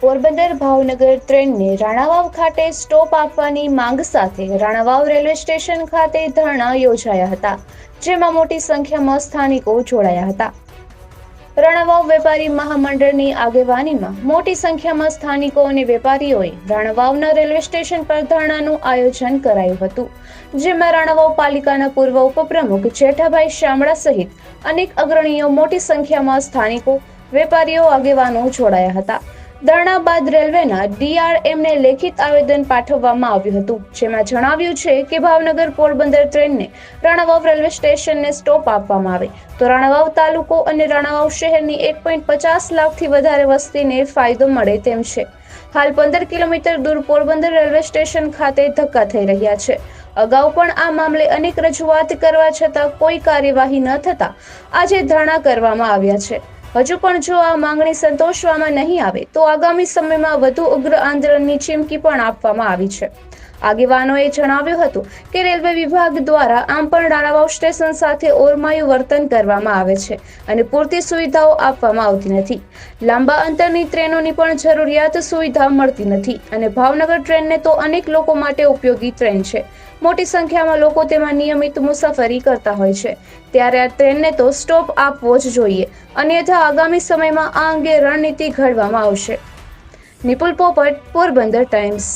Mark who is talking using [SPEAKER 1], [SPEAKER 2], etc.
[SPEAKER 1] પોરબંદર ભાવનગર ટ્રેનને રાણાવાવ ખાતે સ્ટોપ આપવાની માંગ સાથે રાણાવાવ રેલવે સ્ટેશન ખાતે ધરણા યોજાયા હતા, જેમાં મોટી સંખ્યામાં સ્થાનિકો જોડાયા હતા। રાણાવાવ વેપારી મહામંડળની આગેવાનીમાં મોટી સંખ્યામાં સ્થાનિકો અને વેપારીઓએ રાણાવાવના રેલવે સ્ટેશન પર ધરણાનું આયોજન કરાયું હતું, જેમાં રાણાવાવ પાલિકાના પૂર્વ ઉપપ્રમુખ જેઠાભાઈ શામળા સહિત અનેક અગ્રણીઓ મોટી સંખ્યામાં સ્થાનિકો, વેપારીઓ, આગેવાનો જોડાયા હતા। ધરણા બાદ રેલવેના DRMને લેખિત આવેદન પાઠવવામાં આવ્યું હતું, જેમાં જણાવ્યું છે કે ભાવનગર પોરબંદર ટ્રેનને રાણાવાવ રેલવે સ્ટેશનને સ્ટોપ આપવામાં આવે તો રાણાવાવ તાલુકો અને રાણાવાવ શહેરની 1.50 લાખથી વધારે વસ્તીને ફાયદો મળે તેમ છે। હાલ 15 કિલોમીટર દૂર પોરબંદર રેલવે સ્ટેશન ખાતે ધક્કા થઈ રહ્યા છે। અગાઉ પણ આ મામલે અનેક રજૂઆત કરવા છતાં કોઈ કાર્યવાહી ન થતા આજે ધરણા કરવામાં આવ્યા છે। હજુ પણ જો આ માંગણી સંતોષવામાં નહીં આવે તો આગામી સમયમાં વધુ ઉગ્ર આંદોલનની ચીમકી પણ આપવામાં આવી છે। આગેવાનોએ જણાવ્યું હતું કે રેલવે વિભાગ દ્વારા આમ પણ રાણાવાવ સ્ટેશન સાથે ઓરમાયું વર્તન કરવામાં આવે છે અને પૂરતી સુવિધાઓ આપવામાં આવતી નથી। લાંબા અંતરની ટ્રેનોની પણ જરૂરિયાત સુવિધા મળતી નથી અને ભાવનગર ટ્રેનને તો અનેક લોકો માટે ઉપયોગી ટ્રેન છે। મોટી સંખ્યામાં લોકો તેમાં નિયમિત મુસાફરી કરતા હોય છે, ત્યારે આ ટ્રેનને તો સ્ટોપ આપવો જ જોઈએ, અન્યથા આગામી સમયમાં આ અંગે રણનીતિ ઘડવામાં આવશે। નિપુલ પોપટ, પોરબંદર ટાઈમ્સ।